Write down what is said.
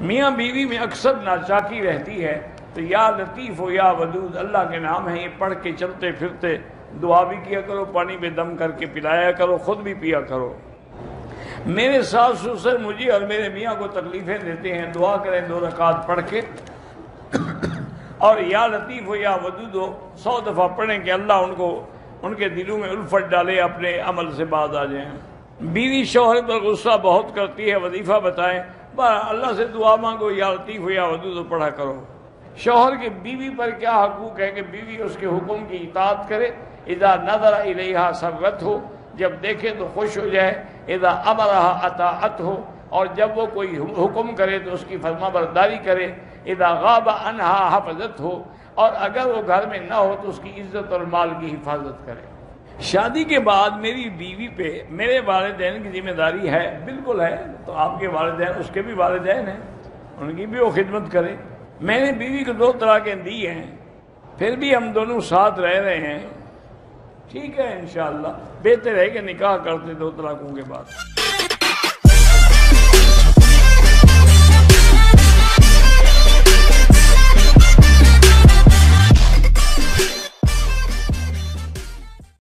میاں بیوی میں اکثر ناچاکی رہتی ہے، تو یا لطیف و یا ودود اللہ کے نام ہیں، یہ پڑھ کے چلتے پھرتے دعا بھی کیا کرو، پانی پہ دم کر کے پلایا کرو، خود بھی پیا کرو۔ میرے ساس سسر مجھے اور میرے میاں کو تکلیفیں دیتے ہیں، دعا کریں 2 رکعت پڑھ کے اور یا لطیف و یا ودود 100 دفعہ پڑھیں کہ اللہ ان کے دلوں میں الفت ڈالے، اپنے عمل سے باز آ جائیں۔ بیوی شوہر پر غصہ بہت کرتی ہے، وظیفہ بتائیں۔ اللہ سے دعا مانگو، یا لطیف و یا ودود پڑھا کرو۔ شوہر کے بیوی پر کیا حقوق ہے کہ بیوی اس کے حکم کی اطاعت کرے، اذا نظر الیہا سرت ہو، جب دیکھے تو خوش ہو جائے، اذا امرہا اطاعت ہو، اور جب وہ کوئی حکم کرے تو اس کی فرما برداری کرے، اذا غاب عنہا حفظت ہو، اور اگر وہ گھر میں نہ ہو تو اس کی عزت اور مال کی حفاظت کرے۔ شادی کے بعد میری بیوی پہ میرے والدین کی ذمہ داری ہے، بالکل ہے، تو آپ کے والدین اس کے بھی والدین ہیں، ان کی بھی وہ خدمت کرے۔ میں نے بیوی کو 2 طلاقیں دی ہیں، پھر بھی ہم دونوں ساتھ رہ رہے ہیں، ٹھیک ہے انشاءاللہ، بہتر ہے کہ نکاح کرتے 2 طلاقوں کے بعد۔